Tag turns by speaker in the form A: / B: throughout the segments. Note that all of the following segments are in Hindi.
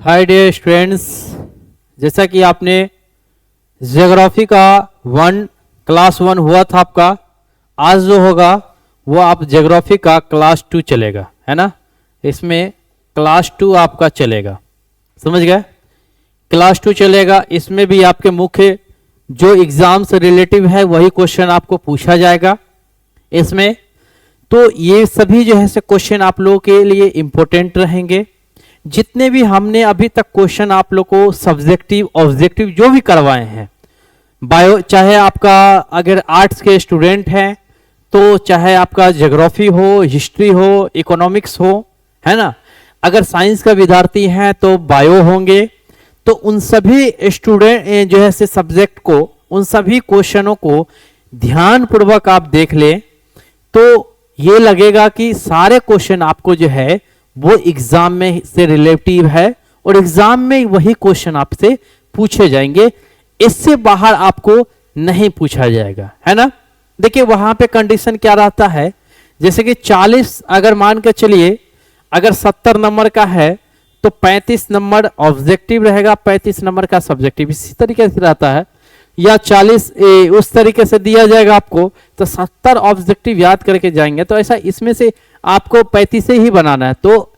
A: हाय डियर स्टूडेंट्स, जैसा कि आपने ज्योग्राफी का क्लास 1 हुआ था आपका, आज जो होगा वो आप ज्योग्राफी का क्लास 2 चलेगा, है ना। इसमें क्लास 2 आपका चलेगा, समझ गए। क्लास 2 चलेगा, इसमें भी आपके मुख्य जो एग्जाम से रिलेटिव है वही क्वेश्चन आपको पूछा जाएगा इसमें। तो ये सभी जो है से क्वेश्चन आप लोगों के लिए इंपॉर्टेंट रहेंगे। जितने भी हमने अभी तक क्वेश्चन आप लोग को सब्जेक्टिव ऑब्जेक्टिव जो भी करवाए हैं, बायो चाहे आपका अगर आर्ट्स के स्टूडेंट हैं तो चाहे आपका ज्योग्राफी हो, हिस्ट्री हो, इकोनॉमिक्स हो, है ना। अगर साइंस का विद्यार्थी हैं तो बायो होंगे। तो उन सभी स्टूडेंट जो है से सब्जेक्ट को, उन सभी क्वेश्चनों को ध्यान पूर्वक आप देख लें तो ये लगेगा कि सारे क्वेश्चन आपको जो है वो एग्जाम में से रिलेटिव है और एग्जाम में वही क्वेश्चन आपसे पूछे जाएंगे, इससे बाहर आपको नहीं पूछा जाएगा, है ना। देखिए वहां पे कंडीशन क्या रहता है, जैसे कि 40 अगर मान के चलिए, अगर 70 नंबर का है तो 35 नंबर ऑब्जेक्टिव रहेगा, 35 नंबर का सब्जेक्टिव, इसी तरीके से रहता है। या 40 उस तरीके से दिया जाएगा आपको तो 70 ऑब्जेक्टिव याद करके जाएंगे, तो ऐसा इसमें से आपको 35 ही बनाना है। तो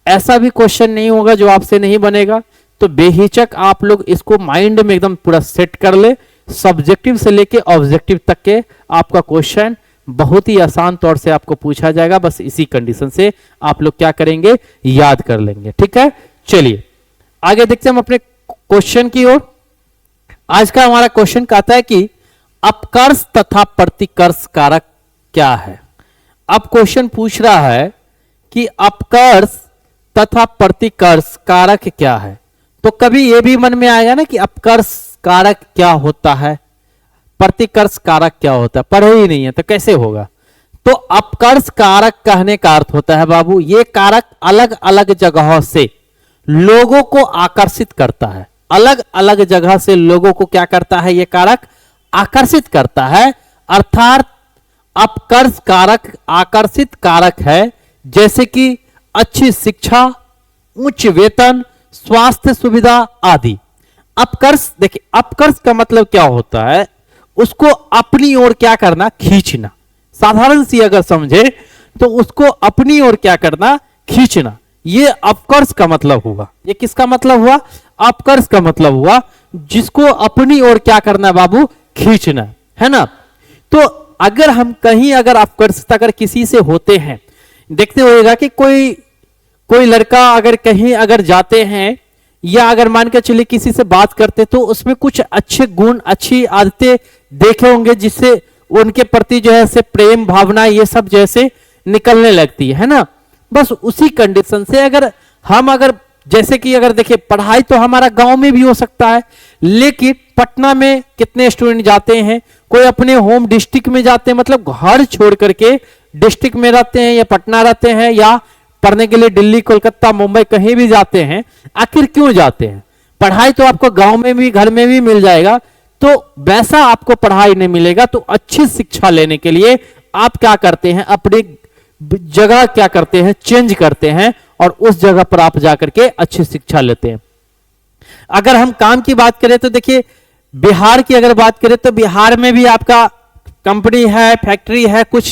A: ऐसा भी क्वेश्चन नहीं होगा जो आपसे नहीं बनेगा। तो बेहिचक आप लोग इसको माइंड में एकदम पूरा सेट कर ले, सब्जेक्टिव से लेके ऑब्जेक्टिव तक के आपका क्वेश्चन बहुत ही आसान तौर से आपको पूछा जाएगा। बस इसी कंडीशन से आप लोग क्या करेंगे, याद कर लेंगे, ठीक है। चलिए आगे देखते हैं हम अपने क्वेश्चन की ओर। आज का हमारा क्वेश्चन कहता है कि अपकर्ष तथा प्रतिकर्ष कारक क्या है। अब क्वेश्चन पूछ रहा है कि अपकर्ष तथा प्रतिकर्ष कारक क्या है। तो कभी यह भी मन में आएगा ना कि अपकर्ष कारक क्या होता है, प्रतिकर्ष कारक क्या होता है, पढ़े ही नहीं है तो कैसे होगा। तो अपकर्ष कारक कहने का अर्थ होता है बाबू, ये कारक अलग अलग जगहों से लोगों को आकर्षित करता है। अलग अलग जगह से लोगों को क्या करता है, ये कारक आकर्षित करता है। अर्थात अपकर्ष कारक आकर्षित कारक है, जैसे कि अच्छी शिक्षा, उच्च वेतन, स्वास्थ्य सुविधा आदि। अपकर्ष, देखिए अपकर्ष का मतलब क्या होता है, उसको अपनी ओर क्या करना, खींचना। साधारण सी अगर समझे तो उसको अपनी ओर क्या करना, खींचना। ये अपकर्ष का मतलब हुआ। ये किसका मतलब हुआ, अपकर्ष का मतलब हुआ, जिसको अपनी ओर क्या करना बाबू, खींचना, है ना। तो अगर हम कहीं अगर अपकर्षता अगर किसी से होते हैं, देखते होगा कि कोई लड़का अगर कहीं अगर जाते हैं या अगर मान के चलिए किसी से बात करते तो उसमें कुछ अच्छे गुण, अच्छी आदतें देखे होंगे जिससे उनके प्रति जो है से प्रेम भावना ये सब जैसे निकलने लगती है ना। बस उसी कंडीशन से अगर हम अगर जैसे कि अगर देखिए पढ़ाई तो हमारा गांव में भी हो सकता है, लेकिन पटना में कितने स्टूडेंट जाते हैं, कोई अपने होम डिस्ट्रिक्ट में जाते हैं, मतलब घर छोड़ करके डिस्ट्रिक्ट में रहते हैं या पटना रहते हैं या पढ़ने के लिए दिल्ली, कोलकाता, मुंबई कहीं भी जाते हैं। आखिर क्यों जाते हैं, पढ़ाई तो आपको गांव में भी घर में भी मिल जाएगा, तो वैसा आपको पढ़ाई नहीं मिलेगा। तो अच्छी शिक्षा लेने के लिए आप क्या करते हैं, अपनी जगह क्या करते हैं, चेंज करते हैं और उस जगह पर आप जाकर के अच्छी शिक्षा लेते हैं। अगर हम काम की बात करें तो देखिए बिहार की अगर बात करें तो बिहार में भी आपका कंपनी है, फैक्ट्री है, कुछ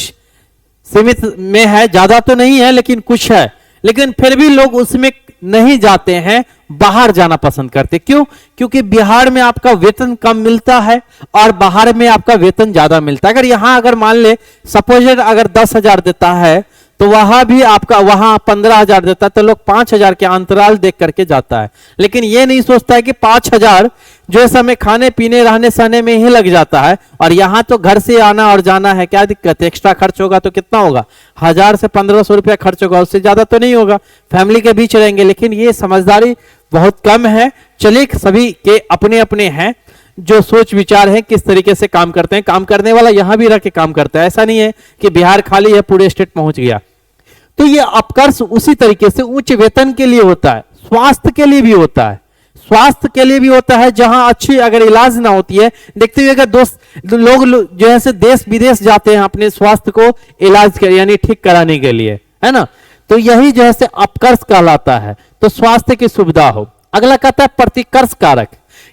A: सीमित में है, ज्यादा तो नहीं है लेकिन कुछ है, लेकिन फिर भी लोग उसमें नहीं जाते हैं, बाहर जाना पसंद करते। क्यों, क्योंकि बिहार में आपका वेतन कम मिलता है और बाहर में आपका वेतन ज्यादा मिलता है। अगर यहां अगर मान ले सपोज अगर 10,000 देता है तो वहां भी आपका वहां 15,000 देता है, तो लोग 5,000 के अंतराल देख करके जाता है। लेकिन ये नहीं सोचता है कि 5,000 जो समय खाने पीने रहने सहने में ही लग जाता है और यहाँ तो घर से आना और जाना है, क्या दिक्कत है, एक्स्ट्रा खर्च होगा तो कितना होगा, 1,000 से 1,500 रुपया खर्च होगा, उससे ज्यादा तो नहीं होगा, फैमिली के बीच रहेंगे। लेकिन ये समझदारी बहुत कम है। चलिए सभी के अपने अपने हैं जो सोच विचार है, किस तरीके से काम करते हैं। काम करने वाला यहां भी रह के काम करता है, ऐसा नहीं है कि बिहार खाली है पूरे स्टेट पहुंच गया। तो ये अपकर्ष उसी तरीके से उच्च वेतन के लिए होता है, स्वास्थ्य के लिए भी होता है, स्वास्थ्य के लिए भी होता है। जहां अच्छी अगर इलाज ना होती है, देखते हुए दोस्त लोग जो है से देश विदेश जाते हैं अपने स्वास्थ्य को इलाज कर यानी ठीक कराने के लिए, है ना। तो यही जो है से अपकर्ष कहलाता है। तो स्वास्थ्य की सुविधा हो, अगला कहता है प्रतिकर्ष कारक।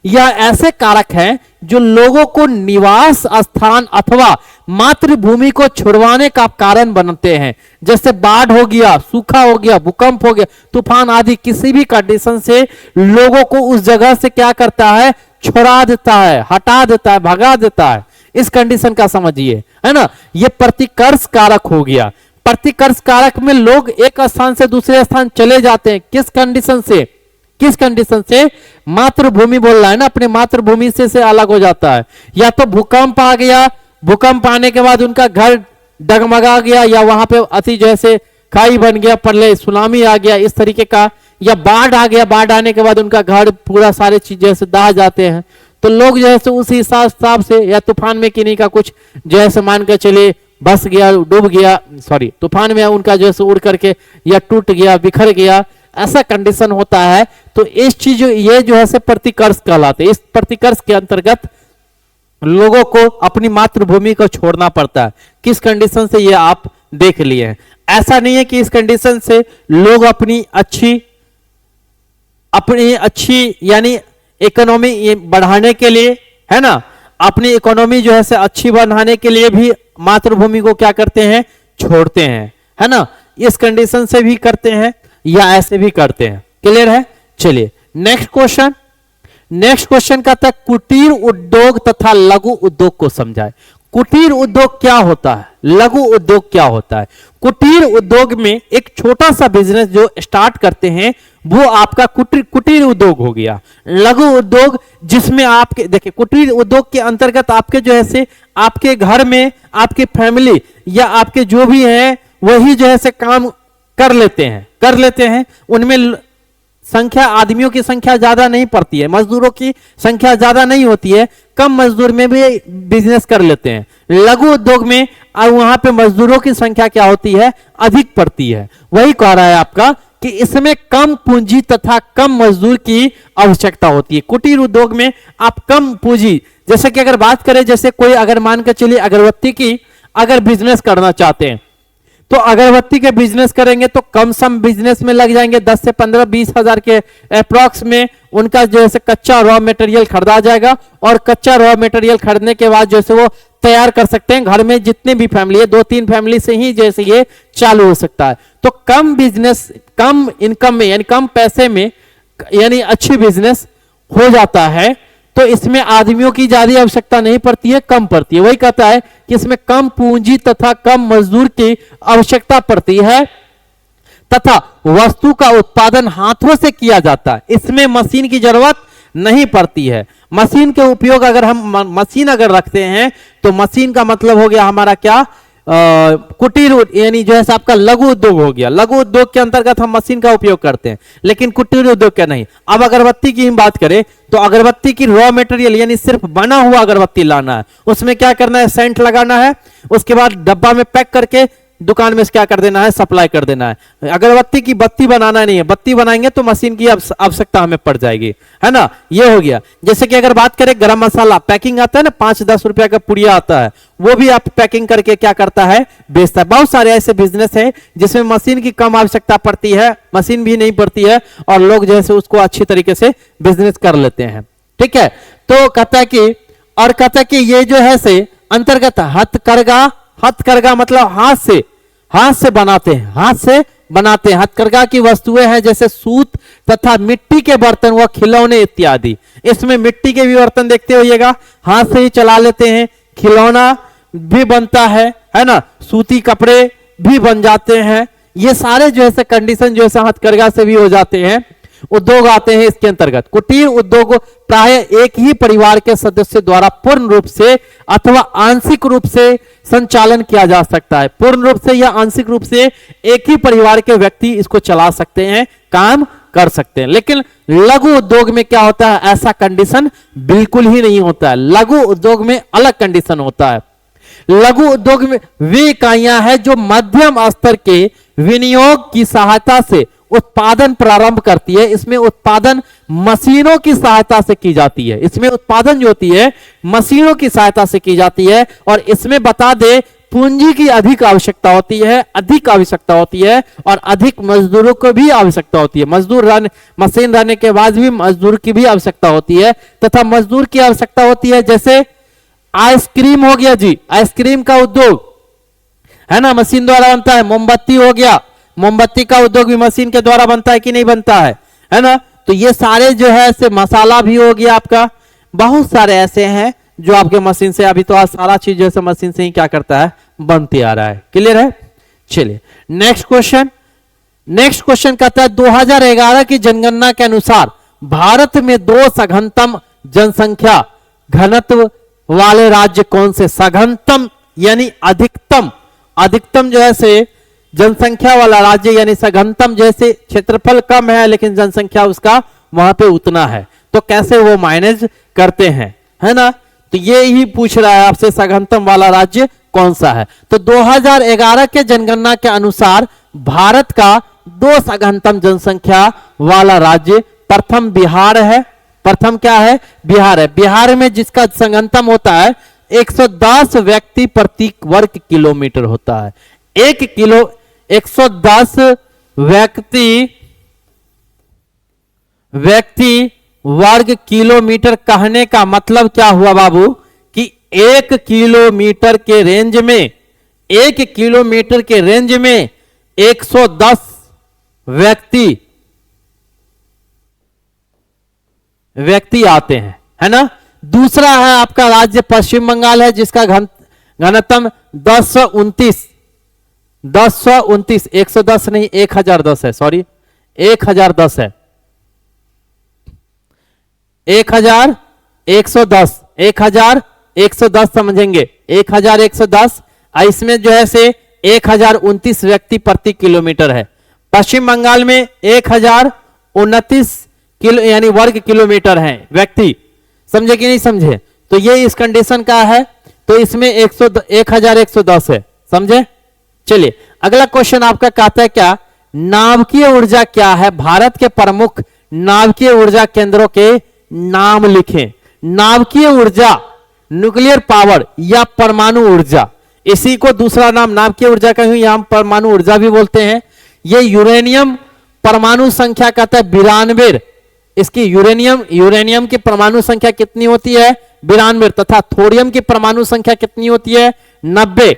A: यह ऐसे कारक हैं जो लोगों को निवास स्थान अथवा मातृभूमि को छुड़वाने का कारण बनते हैं। जैसे बाढ़ हो गया, सूखा हो गया, भूकंप हो गया, तूफान आदि किसी भी कंडीशन से लोगों को उस जगह से क्या करता है, छुड़ा देता है, हटा देता है, भगा देता है। इस कंडीशन का समझिए, है ना। ये प्रतिकर्ष कारक हो गया। प्रतिकर्ष कारक में लोग एक स्थान से दूसरे स्थान चले जाते हैं। किस कंडीशन से, किस कंडीशन से? मातृभूमि बोल रहा है ना, अपने मातृभूमि से अलग हो जाता है। या तो भूकंप आ गया, भूकंप आने के बाद उनका घर डगमगा गया, या वहां पे अति जैसे खाई बन गया, प्रलय सुनामी आ गया, इस तरीके का। या बाढ़ आ गया, बाढ़ आने के बाद उनका घर पूरा सारे चीज जैसे दहा जाते हैं। तो लोग जो है उस हिसाब से, या तूफान में किन्हीं का कुछ जो है मान के चले बस गया, डूब गया, सॉरी तूफान में उनका जो है उड़ करके या टूट गया, बिखर गया, ऐसा कंडीशन होता है। तो इस चीज ये जो है प्रतिकर्ष कहलाते हैं। इस प्रतिकर्ष के अंतर्गत लोगों को अपनी मातृभूमि को छोड़ना पड़ता है। किस कंडीशन से, ये आप देख लिए हैं। ऐसा नहीं है कि इस कंडीशन से लोग अपनी अच्छी यानी इकोनॉमी बढ़ाने के लिए, है ना, अपनी इकोनॉमी जो है अच्छी बढ़ाने के लिए भी मातृभूमि को क्या करते हैं, छोड़ते हैं, है ना। इस कंडीशन से भी करते हैं या ऐसे भी करते हैं। क्लियर है? चलिए नेक्स्ट क्वेश्चन। नेक्स्ट क्वेश्चन कहता है कुटीर उद्योग तथा लघु उद्योग को समझाए। कुटीर उद्योग क्या होता है, लघु उद्योग क्या होता है? कुटीर उद्योग में एक छोटा सा बिजनेस जो स्टार्ट करते हैं वो आपका कुटीर उद्योग हो गया। लघु उद्योग जिसमें आपके देखिए, कुटीर उद्योग के अंतर्गत आपके जो है आपके घर में आपके फैमिली या आपके जो भी है वही जो है काम कर लेते हैं। उनमें संख्या, आदमियों की संख्या ज्यादा नहीं पड़ती है, मजदूरों की संख्या ज्यादा नहीं होती है, कम मजदूर में भी बिजनेस कर लेते हैं। लघु उद्योग में वहां पे मजदूरों की संख्या क्या होती है, अधिक पड़ती है। वही कह रहा है आपका कि इसमें कम पूंजी तथा कम मजदूर की आवश्यकता होती है। कुटीर उद्योग में आप कम पूंजी, जैसे कि अगर बात करें, जैसे कोई अगर मान के चलिए अगरबत्ती की अगर बिजनेस करना चाहते हैं, तो अगरबत्ती के बिजनेस करेंगे तो कम सम बिजनेस में लग जाएंगे 10 से 15-20 हजार के अप्रॉक्स में उनका जो है कच्चा रॉ मटेरियल खरीदा जाएगा। और कच्चा रॉ मटेरियल खरीदने के बाद जैसे वो तैयार कर सकते हैं। घर में जितने भी फैमिली है, 2-3 फैमिली से ही जैसे ये चालू हो सकता है। तो कम बिजनेस, कम इनकम में यानी कम पैसे में यानी अच्छी बिजनेस हो जाता है। तो इसमें आदमियों की ज्यादा आवश्यकता नहीं पड़ती है, कम पड़ती है। वही कहता है कि इसमें कम पूंजी तथा कम मजदूर की आवश्यकता पड़ती है तथा वस्तु का उत्पादन हाथों से किया जाता है। इसमें मशीन की जरूरत नहीं पड़ती है। मशीन के उपयोग अगर हम मशीन अगर रखते हैं तो मशीन का मतलब हो गया हमारा क्या, कुटीर यानी जो है आपका लघु उद्योग हो गया। लघु उद्योग के अंतर्गत हम मशीन का उपयोग करते हैं, लेकिन कुटीर उद्योग क्या नहीं। अब अगरबत्ती की हम बात करें तो अगरबत्ती की रॉ मटेरियल यानी सिर्फ बना हुआ अगरबत्ती लाना है, उसमें क्या करना है, सेंट लगाना है, उसके बाद डब्बा में पैक करके दुकान में क्या कर देना है, सप्लाई कर देना है। अगरबत्ती की बत्ती बनाना नहीं है, बत्ती बनाएंगे तो मशीन की आवश्यकता हमें पड़ जाएगी, है ना। ये हो गया। जैसे कि अगर बात करें गरम मसाला पैकिंग आता है ना, 5-10 रुपया का पुड़िया आता है, वो भी आप पैकिंग करके क्या करता है, बेचता है। बहुत सारे ऐसे बिजनेस है जिसमें मशीन की कम आवश्यकता पड़ती है, मशीन भी नहीं पड़ती है और लोग जैसे उसको अच्छी तरीके से बिजनेस कर लेते हैं। ठीक है, तो कहता है कि, और कहता है कि ये जो है से अंतर्गत हथकरघा मतलब हाथ से बनाते हैं। हथकरघा की वस्तुएं हैं जैसे सूत तथा मिट्टी के बर्तन व खिलौने इत्यादि। इसमें मिट्टी के भी बर्तन देखते होइएगा, हाथ से ही चला लेते हैं। खिलौना भी बनता है ना, सूती कपड़े भी बन जाते हैं। ये सारे जो है कंडीशन जो है हथकरघा से भी हो जाते हैं। उद्योग आते हैं इसके अंतर्गत। कुटीर उद्योग प्राय एक ही परिवार के सदस्य द्वारा पूर्ण रूप से अथवा आंशिक रूप से संचालन किया जा सकता है। पूर्ण रूप से या आंशिक रूप से एक ही परिवार के व्यक्ति इसको चला सकते हैं, काम कर सकते हैं। लेकिन लघु उद्योग में क्या होता है, ऐसा कंडीशन बिल्कुल ही नहीं होता है। लघु उद्योग में अलग कंडीशन होता है। लघु उद्योग में वे इकाइयां हैं जो मध्यम स्तर के विनियोग की सहायता से उत्पादन प्रारंभ करती है। इसमें उत्पादन मशीनों की सहायता से की जाती है। इसमें उत्पादन जो होती है मशीनों की सहायता से की जाती है। और इसमें बता दे पूंजी की अधिक आवश्यकता होती है, अधिक आवश्यकता होती है, और अधिक मजदूरों को भी आवश्यकता होती है। मशीन रहने के बाद भी मजदूर की भी आवश्यकता होती है, तथा मजदूर की आवश्यकता होती है। जैसे आइसक्रीम हो गया जी, आइसक्रीम का उद्योग है ना, मशीन द्वारा बनता है। मोमबत्ती हो गया, मोमबत्ती का उद्योग भी मशीन के द्वारा बनता है कि नहीं बनता है ना। तो ये सारे जो है ऐसे, मसाला भी हो गया आपका, बहुत सारे ऐसे हैं जो आपके मशीन से, अभी तो आज सारा चीज जैसे मशीन से ही क्या करता है, बनते आ रहा है। क्लियर है? चलिए नेक्स्ट क्वेश्चन। नेक्स्ट क्वेश्चन कहता है 2011 की जनगणना के अनुसार भारत में 2 सघनतम जनसंख्या घनत्व वाले राज्य कौन से? सघनतम यानी अधिकतम, अधिकतम जो है से जनसंख्या वाला राज्य, यानी सघनतम जैसे क्षेत्रफल कम है लेकिन जनसंख्या उसका वहां पे उतना है, तो कैसे वो मैनेज करते हैं, है ना। तो ये ही पूछ रहा है आपसे, सघनतम वाला राज्य कौन सा है। तो 2011 के जनगणना के अनुसार भारत का 2 सघनतम जनसंख्या वाला राज्य, प्रथम बिहार है। प्रथम क्या है? बिहार है। बिहार में जिसका सघनतम होता है 110 व्यक्ति प्रति वर्ग किलोमीटर होता है। 110 व्यक्ति वर्ग किलोमीटर कहने का मतलब क्या हुआ बाबू, कि 1 किलोमीटर के रेंज में, 1 किलोमीटर के रेंज में 110 व्यक्ति आते हैं, है ना। दूसरा है आपका राज्य पश्चिम बंगाल है, जिसका घनत्व 1029, 110 नहीं 1010 है, सॉरी 1010 है, 1110 समझेंगे, 1110। इसमें जो है से 1029 व्यक्ति प्रति किलोमीटर है। पश्चिम बंगाल में 1029 किलो यानी वर्ग किलोमीटर है व्यक्ति, समझे कि नहीं समझे। तो ये इस कंडीशन का है, तो इसमें 1110 है, समझे। चलिए अगला क्वेश्चन आपका कहता है क्या, नाभिकीय ऊर्जा क्या है? भारत के प्रमुख नाभिकीय ऊर्जा केंद्रों के नाम लिखें। नाभिकीय ऊर्जा, न्यूक्लियर पावर या परमाणु ऊर्जा, इसी को दूसरा नाम नाभिकीय ऊर्जा का ही हम परमाणु ऊर्जा भी बोलते हैं। ये यूरेनियम परमाणु संख्या कहता है 92, इसकी यूरेनियम की परमाणु संख्या कितनी होती है? 92, तथा थोरियम की परमाणु संख्या कितनी होती है? 90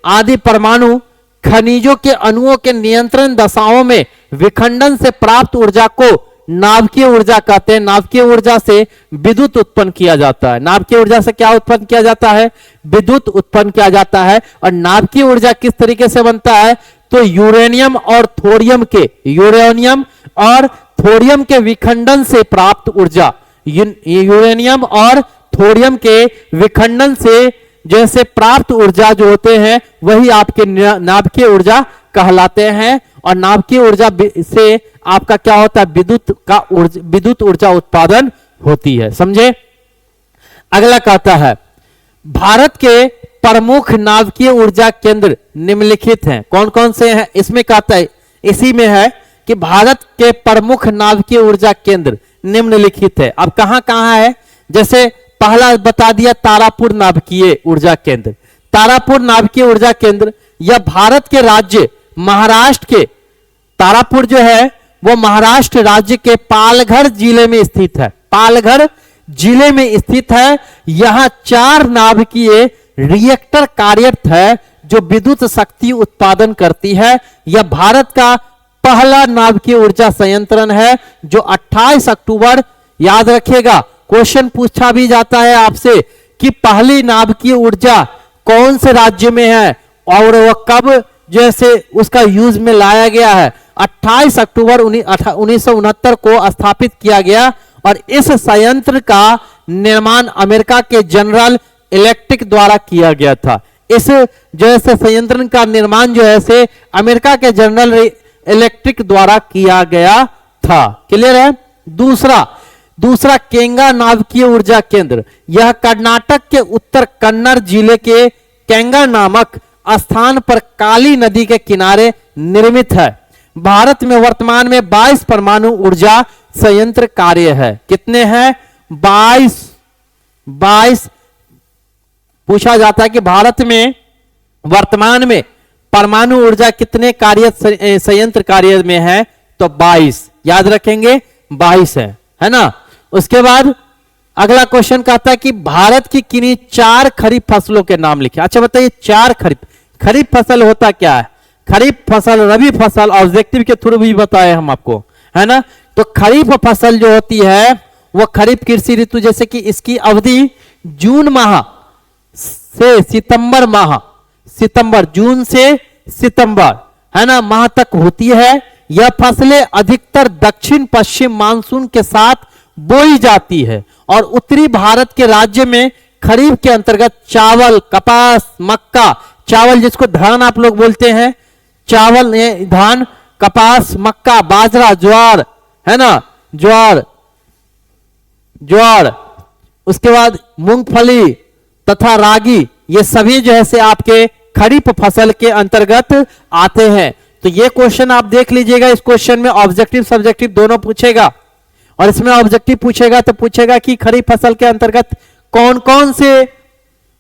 A: आदि परमाणु खनिजों के अणुओं के नियंत्रण दशाओं में विखंडन से प्राप्त ऊर्जा को नाभिकीय ऊर्जा कहते हैं। नाभिकीय ऊर्जा से विद्युत उत्पन्न किया जाता है। नाभिकीय ऊर्जा से क्या उत्पन्न किया जाता है? विद्युत उत्पन्न किया जाता है। और नाभिकीय ऊर्जा किस तरीके से बनता है? तो यूरेनियम और थोरियम के विखंडन से प्राप्त ऊर्जा, यूरेनियम और थोरियम के विखंडन से जैसे प्राप्त ऊर्जा जो होते हैं वही आपके नाभिकीय ऊर्जा कहलाते हैं। और नाभिकीय ऊर्जा से आपका क्या होता है? विद्युत ऊर्जा उत्पादन होती है, समझे। अगला कहता है भारत के प्रमुख नाभिकीय ऊर्जा केंद्र निम्नलिखित हैं। कौन कौन से हैं? इसमें कहता है, इसी में है कि भारत के प्रमुख नाभिकीय ऊर्जा केंद्र निम्नलिखित है। अब कहां कहां है? जैसे पहला बता दिया तारापुर नाभिकीय ऊर्जा केंद्र। तारापुर नाभिकीय ऊर्जा केंद्र यह भारत के राज्य महाराष्ट्र के, तारापुर जो है वो महाराष्ट्र राज्य के पालघर जिले में स्थित है। पालघर जिले में स्थित है। यहां 4 नाभिकीय रिएक्टर कार्यरत है जो विद्युत शक्ति उत्पादन करती है। यह भारत का पहला नाभिकीय ऊर्जा संयंत्र है जो 28 अक्टूबर, याद रखिएगा क्वेश्चन पूछा भी जाता है आपसे कि पहली नाभिकीय ऊर्जा कौन से राज्य में है और वह कब जैसे उसका यूज में लाया गया है। 28 अक्टूबर 1969 को स्थापित किया गया और इस संयंत्र का निर्माण अमेरिका के जनरल इलेक्ट्रिक द्वारा किया गया था। इस जैसे संयंत्र का निर्माण जो है से अमेरिका के जनरल इलेक्ट्रिक द्वारा किया गया था। क्लियर है। दूसरा केंगा नाभिकीय ऊर्जा केंद्र, यह कर्नाटक के उत्तर कन्नड़ जिले के केंगा नामक स्थान पर काली नदी के किनारे निर्मित है। भारत में वर्तमान में 22 परमाणु ऊर्जा संयंत्र कार्य है। कितने हैं? 22 पूछा जाता है कि भारत में वर्तमान में परमाणु ऊर्जा कितने कार्य संयंत्र कार्य में है, तो 22, याद रखेंगे 22 है ना। उसके बाद अगला क्वेश्चन कहता है कि भारत की किन्हीं 4 खरीफ फसलों के नाम लिखे। अच्छा बताइए 4 खरीफ फसल होता क्या है? खरीफ फसल, रबी फसल, ऑब्जेक्टिव के थ्रू भी बताए हम आपको, है ना। तो खरीफ फसल जो होती है वो खरीफ कृषि ऋतु, जैसे कि इसकी अवधि जून माह से सितंबर माह, जून से सितंबर, है ना, माह तक होती है। यह फसलें अधिकतर दक्षिण पश्चिम मानसून के साथ बोई जाती है और उत्तरी भारत के राज्य में खरीफ के अंतर्गत चावल, कपास, मक्का, चावल जिसको धान आप लोग बोलते हैं, चावल, धान, कपास, मक्का, बाजरा, ज्वार, है ना, ज्वार, उसके बाद मूंगफली तथा रागी, ये सभी जो है से आपके खरीफ फसल के अंतर्गत आते हैं। तो ये क्वेश्चन आप देख लीजिएगा, इस क्वेश्चन में ऑब्जेक्टिव सब्जेक्टिव दोनों पूछेगा, और इसमें ऑब्जेक्टिव पूछेगा तो पूछेगा कि खरीफ फसल के अंतर्गत कौन कौन से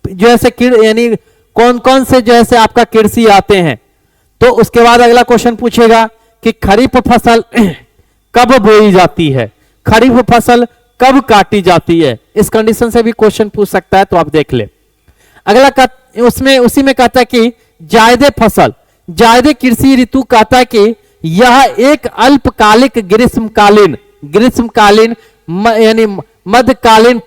A: जो है यानी कौन कौन से जो है आपका कृषि आते हैं। तो उसके बाद अगला क्वेश्चन पूछेगा कि खरीफ फसल कब बोई जाती है, खरीफ फसल कब काटी जाती है। इस कंडीशन से भी क्वेश्चन पूछ सकता है, तो आप देख ले। अगला उसमें उसी में कहता है कि जायदे फसल, जायदे कृषि ऋतु कहता है कि यह एक अल्पकालिक ग्रीष्मकालीन यानी मध्यकालीन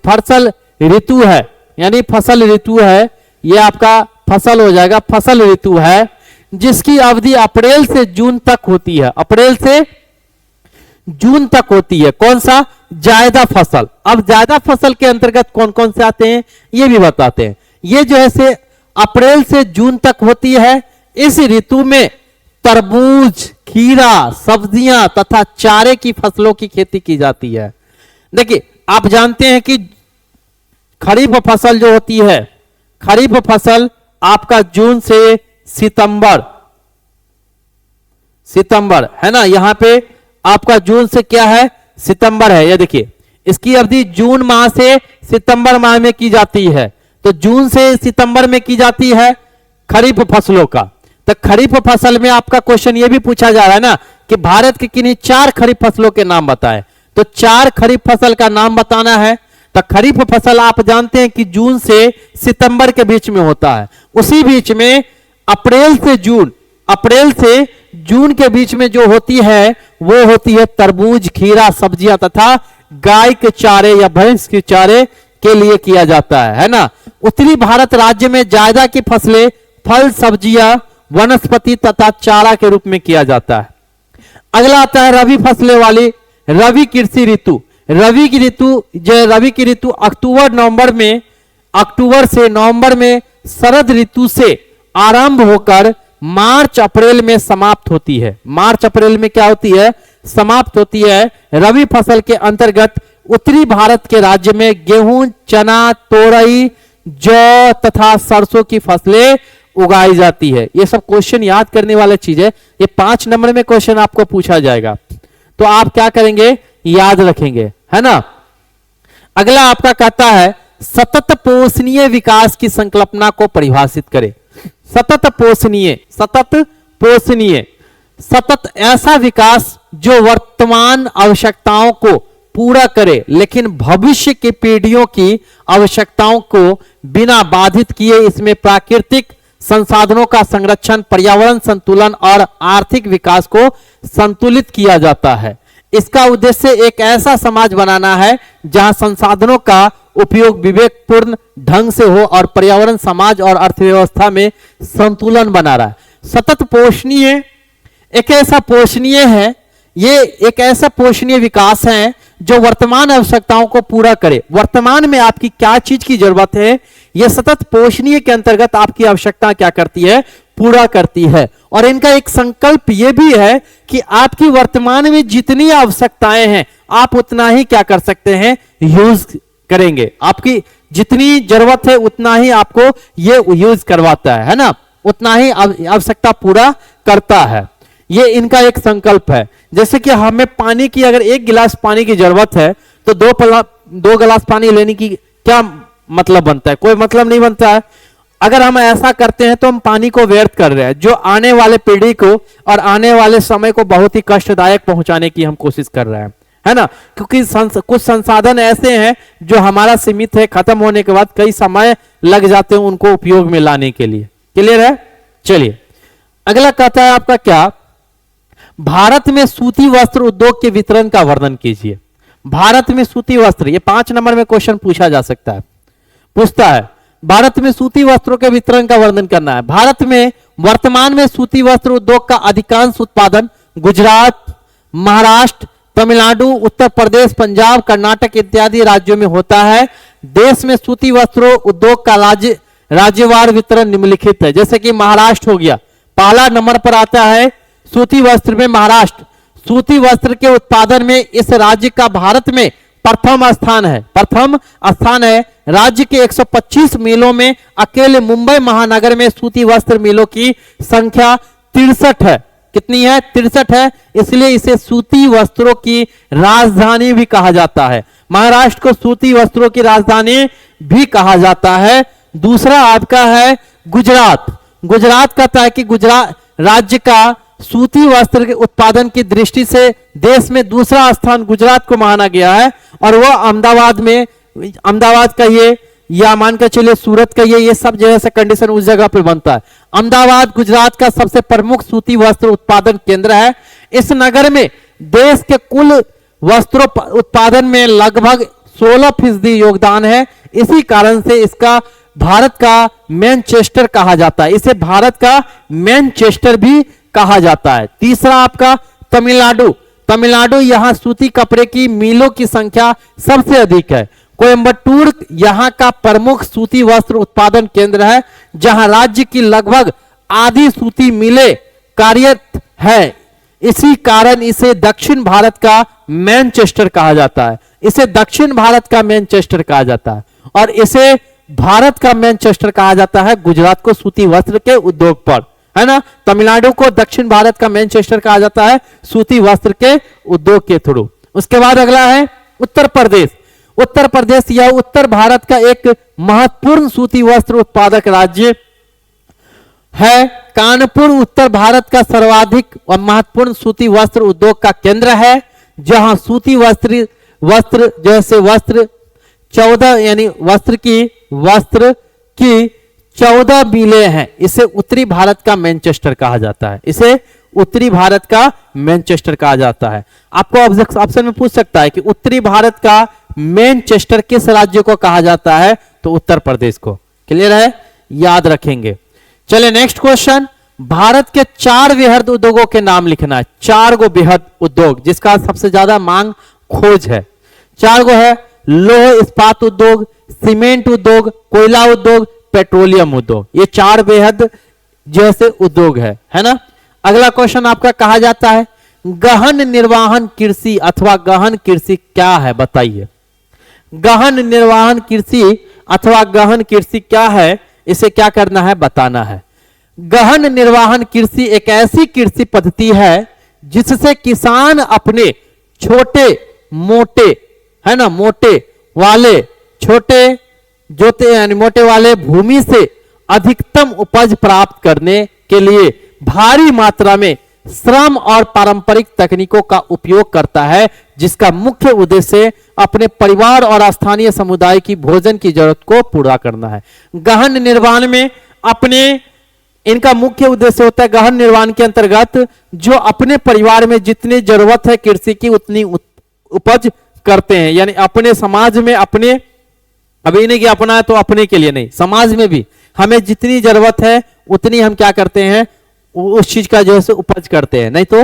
A: फसल ऋतु है, यानी फसल ऋतु है। यह आपका फसल हो जाएगा, फसल ऋतु है जिसकी अवधि अप्रैल से जून तक होती है, अप्रैल से जून तक होती है। कौन सा? जायदा फसल। अब जायदा फसल के अंतर्गत कौन कौन से आते हैं ये भी बताते हैं। ये जो है से अप्रैल से जून तक होती है। इस ऋतु में तरबूज, खीरा, सब्जियां तथा चारे की फसलों की खेती की जाती है। देखिए आप जानते हैं कि खरीफ फसल जो होती है, खरीफ फसल आपका जून से सितंबर है ना, यहां पे आपका जून से क्या है, सितंबर है। ये देखिए इसकी अवधि जून माह से सितंबर माह में की जाती है। तो जून से सितंबर में की जाती है खरीफ फसलों का। तो खरीफ फसल में आपका क्वेश्चन ये भी पूछा जा रहा है ना कि भारत के किन्हीं 4 खरीफ फसलों के नाम बताएं। तो 4 खरीफ फसल का नाम बताना है। तो खरीफ फसल आप जानते हैं कि जून से सितंबर के बीच में होता है। उसी बीच में अप्रैल से जून के बीच में जो होती है वो होती है तरबूज, खीरा, सब्जियां तथा गाय के चारे या भैंस के चारे के लिए किया जाता है ना। उत्तरी भारत राज्य में जायदा की फसलें फल, सब्जियां, वनस्पति तथा चारा के रूप में किया जाता है। अगला आता है रबी फसलें वाली रबी कृषि ऋतु। रबी की ऋतु अक्टूबर से नवंबर में शरद ऋतु से आरंभ होकर मार्च अप्रैल में समाप्त होती है। मार्च अप्रैल में क्या होती है, समाप्त होती है। रबी फसल के अंतर्गत उत्तरी भारत के राज्य में गेहूं, चना, तोरई, जौ तथा सरसों की फसलें उगाई जाती है। ये सब क्वेश्चन याद करने वाला चीज है। ये 5 नंबर में क्वेश्चन आपको पूछा जाएगा, तो आप क्या करेंगे, याद रखेंगे, है ना। अगला आपका कहता है सतत पोषणीय विकास की संकल्पना को परिभाषित करें। सतत ऐसा विकास जो वर्तमान आवश्यकताओं को पूरा करे लेकिन भविष्य की पीढ़ियों की आवश्यकताओं को बिना बाधित किए। इसमें प्राकृतिक संसाधनों का संरक्षण, पर्यावरण संतुलन और आर्थिक विकास को संतुलित किया जाता है। इसका उद्देश्य एक ऐसा समाज बनाना है जहां संसाधनों का उपयोग विवेकपूर्ण ढंग से हो और पर्यावरण, समाज और अर्थव्यवस्था में संतुलन बना रहा है। सतत पोषणीय एक ऐसा पोषणीय है, ये एक ऐसा पोषणीय विकास है जो वर्तमान आवश्यकताओं को पूरा करे। वर्तमान में आपकी क्या चीज की जरूरत है, यह सतत पोषणीय के अंतर्गत आपकी आवश्यकता क्या करती है, पूरा करती है। और इनका एक संकल्प यह भी है कि आपकी वर्तमान में जितनी आवश्यकताएं हैं आप उतना ही क्या कर सकते हैं, यूज करेंगे। आपकी जितनी जरूरत है उतना ही आपको ये यूज करवाता है ना, उतना ही आवश्यकता पूरा करता है। ये इनका एक संकल्प है। जैसे कि हमें पानी की अगर 1 गिलास पानी की जरूरत है तो 2 गिलास पानी लेने की क्या मतलब बनता है, कोई मतलब नहीं बनता है। अगर हम ऐसा करते हैं तो हम पानी को व्यर्थ कर रहे हैं, जो आने वाले पीढ़ी को और आने वाले समय को बहुत ही कष्टदायक पहुंचाने की हम कोशिश कर रहे हैं, है ना। क्योंकि कुछ संसाधन ऐसे हैं जो हमारा सीमित है, खत्म होने के बाद कई समय लग जाते हैं उनको उपयोग में लाने के लिए। क्लियर है? चलिए अगला कहता है आपका क्या, भारत में सूती वस्त्र उद्योग के वितरण का वर्णन कीजिए। भारत में सूती वस्त्र, ये 5 नंबर में क्वेश्चन पूछा जा सकता है, पूछता है भारत में सूती वस्त्रों के वितरण का वर्णन करना है। भारत में वर्तमान में सूती वस्त्र उद्योग का अधिकांश उत्पादन गुजरात, महाराष्ट्र, तमिलनाडु, उत्तर प्रदेश, पंजाब, कर्नाटक इत्यादि राज्यों में होता है। देश में सूती वस्त्रों उद्योग का राज्यवार वितरण निम्नलिखित है। जैसे कि महाराष्ट्र हो गया, पहला नंबर पर आता है सूती वस्त्र में महाराष्ट्र। सूती वस्त्र के उत्पादन में इस राज्य का भारत में प्रथम स्थान है, प्रथम स्थान है। राज्य के 125 मिलों में अकेले मुंबई महानगर में सूती वस्त्र मिलों की संख्या 63 है। कितनी है? 63 है। इसलिए इसे सूती वस्त्रों की राजधानी भी कहा जाता है। महाराष्ट्र को सूती वस्त्रों की राजधानी भी कहा जाता है। दूसरा आपका है गुजरात। गुजरात कहता है कि गुजरात राज्य का सूती वस्त्र के उत्पादन की दृष्टि से देश में दूसरा स्थान गुजरात को माना गया है। और वह अहमदाबाद में, अहमदाबाद कहिए या मान के चलिए सूरत कहिए, ये सब जो है कंडीशन उस जगह पे बनता है। अहमदाबाद गुजरात का सबसे प्रमुख सूती वस्त्र उत्पादन केंद्र है। इस नगर में देश के कुल वस्त्रों उत्पादन में लगभग 16% योगदान है। इसी कारण से इसका भारत का मैनचेस्टर कहा जाता है, इसे भारत का मैनचेस्टर भी कहा जाता है। तीसरा आपका तमिलनाडु। तमिलनाडु, यहां सूती कपड़े की मिलों की संख्या सबसे अधिक है। कोयंबटूर यहां का प्रमुख सूती वस्त्र उत्पादन केंद्र है, जहां राज्य की लगभग आधी सूती मिलें कार्यरत है। इसी कारण इसे दक्षिण भारत का मैनचेस्टर कहा जाता है, इसे दक्षिण भारत का मैनचेस्टर कहा जाता है। और इसे भारत का मैनचेस्टर कहा जाता है गुजरात को सूती वस्त्र के उद्योग पर, है ना। तमिलनाडु को दक्षिण भारत का मैनचेस्टर कहा जाता है सूती वस्त्र के उद्योग के थ्रू। उसके बाद अगला है उत्तर प्रदेश। उत्तर प्रदेश यह उत्तर भारत का एक महत्वपूर्ण सूती वस्त्र उत्पादक राज्य है। कानपुर उत्तर भारत का सर्वाधिक और महत्वपूर्ण सूती वस्त्र उद्योग का केंद्र है, जहां सूती वस्त्र जैसे वस्त्र 14 यानी वस्त्र की 14 मिलें हैं। इसे उत्तरी भारत का मैनचेस्टर कहा जाता है, इसे उत्तरी भारत का मैनचेस्टर कहा जाता है। आपको ऑप्शन में पूछ सकता है कि उत्तरी भारत का मैनचेस्टर किस राज्य को कहा जाता है, तो उत्तर प्रदेश को। क्लियर है? याद रखेंगे। चलिए नेक्स्ट क्वेश्चन, भारत के 4 वृहद उद्योगों के नाम लिखना है। 4 गो वृहद उद्योग जिसका सबसे ज्यादा मांग खोज है। 4 गो है, लौह इस्पात उद्योग, सीमेंट उद्योग, कोयला उद्योग, पेट्रोलियम उद्योग। ये 4 बेहद जैसे उद्योग है ना। अगला क्वेश्चन आपका कहा जाता है गहन निर्वहन कृषि अथवा गहन कृषि क्या है, बताइए। गहन निर्वहन कृषि अथवा गहन कृषि क्या है, इसे क्या करना है, बताना है। गहन निर्वहन कृषि एक ऐसी कृषि पद्धति है जिससे किसान अपने छोटे मोटे, है ना, मोटे वाले छोटे जोते यानी मोटे वाले भूमि से अधिकतम उपज प्राप्त करने के लिए भारी मात्रा में श्रम और पारंपरिक तकनीकों का उपयोग करता है, जिसका मुख्य उद्देश्य अपने परिवार और स्थानीय समुदाय की भोजन की जरूरत को पूरा करना है। गहन निर्माण में अपने इनका मुख्य उद्देश्य होता है, गहन निर्माण के अंतर्गत जो अपने परिवार में जितनी जरूरत है कृषि की उतनी उपज करते हैं। यानी अपने समाज में, अपने अभी नहीं कि अपना है तो अपने के लिए नहीं, समाज में भी हमें जितनी जरूरत है उतनी हम क्या करते हैं, उस चीज का जो है उपज करते हैं, नहीं तो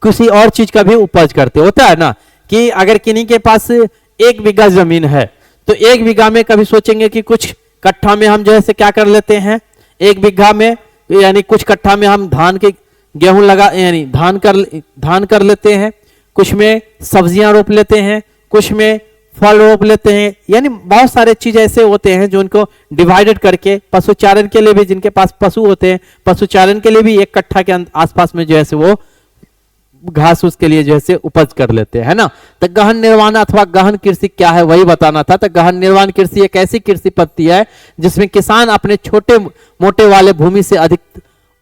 A: किसी और चीज का भी उपज करते होता है ना। कि अगर किन्हीं के पास 1 बीघा जमीन है तो 1 बीघा में कभी सोचेंगे कि कुछ कट्ठा में हम जो है क्या कर लेते हैं, 1 बीघा में यानी कुछ कट्ठा में हम धान के गेहूं लगा यानी धान कर लेते हैं, कुछ में सब्जियां रोप लेते हैं, कुछ में फल रोप लेते हैं। यानी बहुत सारे चीज ऐसे होते हैं जो उनको डिवाइडेड करके पशुचारण के लिए भी, जिनके पास पशु होते हैं पशुचारण के लिए भी 1 कट्ठा के आसपास में जो है वो घास उसके लिए जो है उपज कर लेते हैं ना। तो गहन निर्माण अथवा गहन कृषि क्या है वही बताना था। तो गहन निर्माण कृषि एक ऐसी कृषि पद्धति है जिसमें किसान अपने छोटे मोटे वाले भूमि से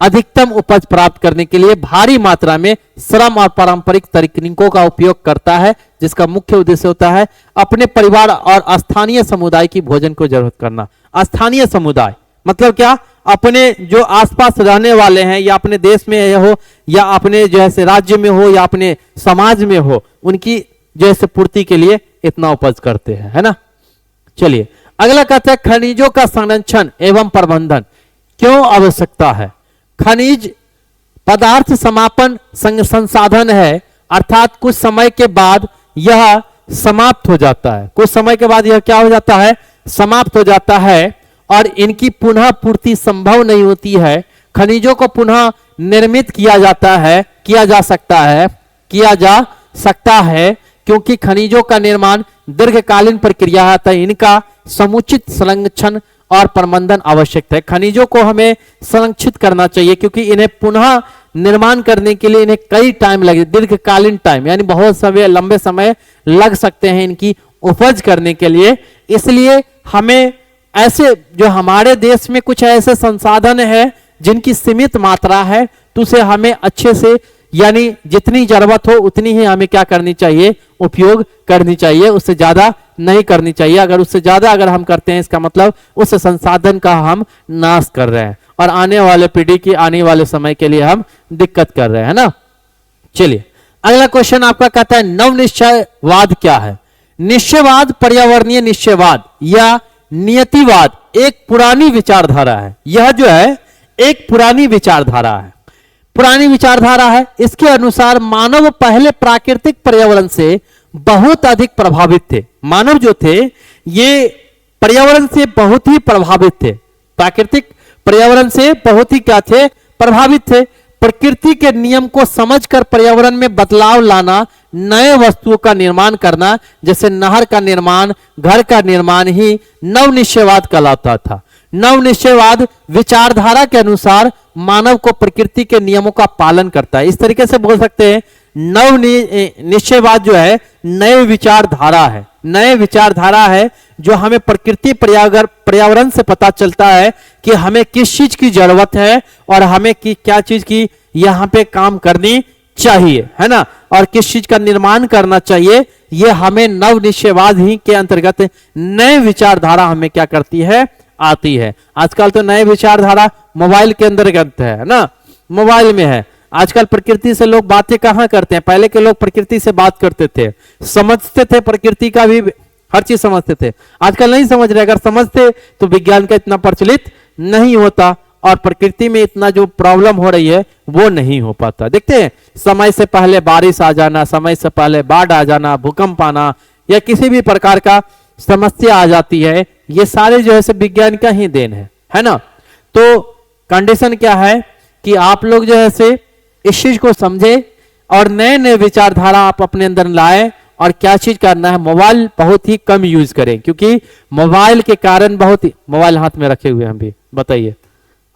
A: अधिकतम उपज प्राप्त करने के लिए भारी मात्रा में श्रम और पारंपरिक तकनीकों का उपयोग करता है, जिसका मुख्य उद्देश्य होता है अपने परिवार और स्थानीय समुदाय की भोजन को जरूरत करना। स्थानीय समुदाय मतलब क्या, अपने जो आसपास रहने वाले हैं या अपने देश में हो या अपने जो है राज्य में हो या अपने समाज में हो, उनकी जो है पूर्ति के लिए इतना उपज करते हैं, है ना। चलिए अगला कहते हैं खनिजों का संरक्षण एवं प्रबंधन क्यों आवश्यकता है। खनिज पदार्थ समापन संसाधन है, अर्थात कुछ समय के बाद यह समाप्त हो जाता है। कुछ समय के बाद यह क्या हो जाता है, समाप्त हो जाता है और इनकी पुनः पूर्ति संभव नहीं होती है। खनिजों को पुनः निर्मित किया जा सकता है क्योंकि खनिजों का निर्माण दीर्घकालीन प्रक्रिया है, तो इनका समुचित संरक्षण और प्रबंधन आवश्यक है। खनिजों को हमें संरक्षित करना चाहिए क्योंकि इन्हें पुनः निर्माण करने के लिए इन्हें कई टाइम लगे, दीर्घकालीन टाइम यानी बहुत समय लंबे समय लग सकते हैं इनकी उपज करने के लिए। इसलिए हमें ऐसे जो हमारे देश में कुछ ऐसे संसाधन है जिनकी सीमित मात्रा है, तो उसे हमें अच्छे से यानी जितनी जरूरत हो उतनी ही हमें क्या करनी चाहिए, उपयोग करनी चाहिए, उससे ज्यादा नहीं करनी चाहिए। अगर उससे ज्यादा अगर हम करते हैं इसका मतलब उस संसाधन का हम नाश कर रहे हैं और आने वाले पीढ़ी की आने वाले समय के लिए हम दिक्कत कर रहे हैं ना। चलिए अगला क्वेश्चन आपका कहता है नव निश्चयवाद क्या है। निश्चयवाद पर्यावरणीय निश्चयवाद या नियतिवाद एक पुरानी विचारधारा है। यह जो है एक पुरानी विचारधारा है, पुरानी विचारधारा है। इसके अनुसार मानव पहले प्राकृतिक पर्यावरण से बहुत अधिक प्रभावित थे। मानव जो थे ये पर्यावरण से बहुत ही प्रभावित थे, प्राकृतिक पर्यावरण से बहुत ही क्या थे, प्रभावित थे। प्रकृति के नियम को समझकर पर्यावरण में बदलाव लाना, नए वस्तुओं का निर्माण करना, जैसे नहर का निर्माण, घर का निर्माण ही नव निश्चयवाद कहलाता था। नव निश्चयवाद विचारधारा के अनुसार मानव को प्रकृति के नियमों का पालन करता है। इस तरीके से बोल सकते हैं नव निश्चयवाद जो है नए विचारधारा है, नए विचारधारा है जो हमें प्रकृति पर्यावरण से पता चलता है कि हमें किस चीज की जरूरत है और हमें क्या चीज की यहाँ पे काम करनी चाहिए, है ना, और किस चीज का निर्माण करना चाहिए। ये हमें नव निश्चयवाद ही के अंतर्गत नए विचारधारा हमें क्या करती है, आती है। आजकल तो नए विचारधारा मोबाइल के अंतर्गत है ना, मोबाइल में है। आजकल प्रकृति से लोग बातें कहाँ करते हैं, पहले के लोग प्रकृति से बात करते थे, समझते थे, प्रकृति का भी हर चीज समझते थे। आजकल नहीं समझ रहे, अगर समझते तो विज्ञान का इतना प्रचलित नहीं होता और प्रकृति में इतना जो प्रॉब्लम हो रही है वो नहीं हो पाता। देखते हैं समय से पहले बारिश आ जाना, समय से पहले बाढ़ आ जाना, भूकंप आना या किसी भी प्रकार का समस्या आ जाती है, ये सारे जो है विज्ञान का ही देन है ना। तो कंडीशन क्या है कि आप लोग जो है इस चीज को समझे और नए नए विचारधारा आप अपने अंदर लाए और क्या चीज करना है, मोबाइल बहुत ही कम यूज करें क्योंकि मोबाइल के कारण बहुत ही, मोबाइल हाथ में रखे हुए हम भी बताइए,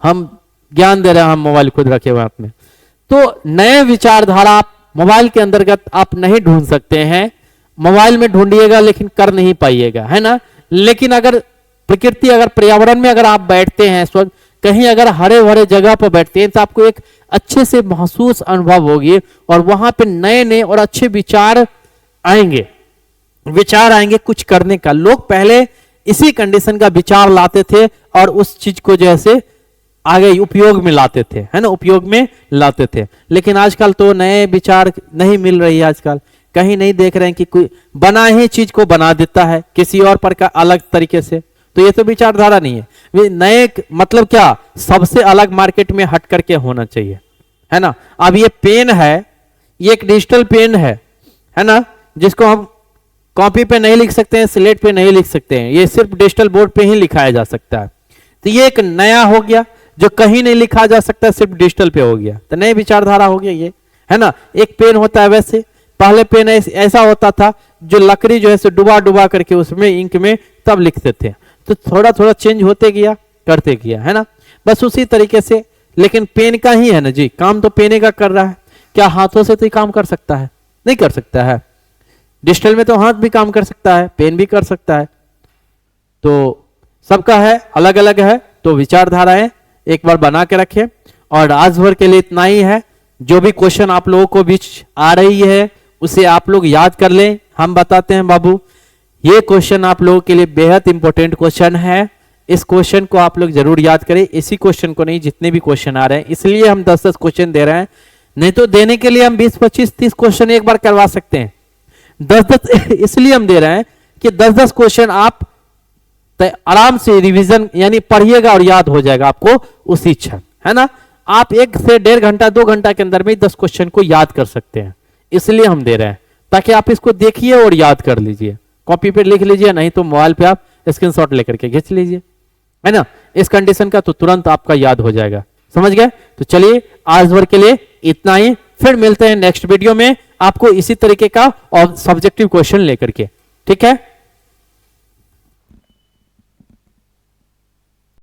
A: हम ज्ञान दे रहे हैं, हम मोबाइल खुद रखे हुए हाथ में। तो नए विचारधारा आप मोबाइल के अंतर्गत आप नहीं ढूंढ सकते हैं, मोबाइल में ढूंढिएगा लेकिन कर नहीं पाइएगा, है ना। लेकिन अगर प्रकृति अगर पर्यावरण में अगर आप बैठते हैं, कहीं अगर हरे भरे जगह पर बैठते हैं तो आपको एक अच्छे से महसूस अनुभव होगी और वहां पे नए नए और अच्छे विचार आएंगे कुछ करने का। लोग पहले इसी कंडीशन का विचार लाते थे और उस चीज को जैसे आगे उपयोग में लाते थे, है ना, उपयोग में लाते थे। लेकिन आजकल तो नए विचार नहीं मिल रही है, आजकल कहीं नहीं देख रहे हैं कि कोई बना ही चीज को बना देता है किसी और पर का अलग तरीके से, तो ये तो विचारधारा नहीं है। नए मतलब क्या, सबसे अलग मार्केट में हट करके होना चाहिए, है ना। अब ये पेन है, ये एक डिजिटल पेन है ना, जिसको हम कॉपी पे नहीं लिख सकते हैं, स्लेट पे नहीं लिख सकते हैं, ये सिर्फ डिजिटल बोर्ड पे ही लिखाया जा सकता है। तो ये एक नया हो गया जो कहीं नहीं लिखा जा सकता, सिर्फ डिजिटल पे हो गया, तो नई विचारधारा हो गया ये, है ना। एक पेन होता है, वैसे पहले पेन ऐसा होता था जो लकड़ी जो है डुबा डुबा करके उसमें इंक में तब लिखते थे, तो थोड़ा थोड़ा चेंज होते गया, करते गया, है ना, बस उसी तरीके से। लेकिन पेन का ही है ना जी, काम तो पेने का कर रहा है। क्या हाथों से तो ही काम कर सकता है? नहीं कर सकता है। डिजिटल में तो हाथ भी काम कर सकता है, पेन भी कर सकता है। तो सबका है, अलग अलग है। तो विचारधाराएं एक बार बना के रखें। और आज भर के लिए इतना ही है। जो भी क्वेश्चन आप लोगों को बीच आ रही है उसे आप लोग याद कर लें। हम बताते हैं बाबू, ये क्वेश्चन आप लोगों के लिए बेहद इंपॉर्टेंट क्वेश्चन है। इस क्वेश्चन को आप लोग जरूर याद करें। इसी क्वेश्चन को नहीं, जितने भी क्वेश्चन आ रहे हैं, इसलिए हम 10-10 क्वेश्चन दे रहे हैं। नहीं तो देने के लिए हम 20, 25, 30 क्वेश्चन एक बार करवा सकते हैं। 10-10 इसलिए हम दे रहे हैं कि 10-10 क्वेश्चन आप आराम से रिवीजन यानी पढ़िएगा और याद हो जाएगा आपको उसी क्षण, है ना। आप 1 से 1.5 घंटा 2 घंटा के अंदर में 10 क्वेश्चन को याद कर सकते हैं। इसलिए हम दे रहे हैं ताकि आप इसको देखिए और याद कर लीजिए। कॉपी पे लिख लीजिए, नहीं तो मोबाइल पे आप स्क्रीनशॉट लेकर के खींच लीजिए, है ना। इस कंडीशन का तो तुरंत आपका याद हो जाएगा। समझ गए? तो चलिए आज भर के लिए इतना ही। फिर मिलते हैं नेक्स्ट वीडियो में आपको इसी तरीके का और सब्जेक्टिव क्वेश्चन लेकर के। ठीक है।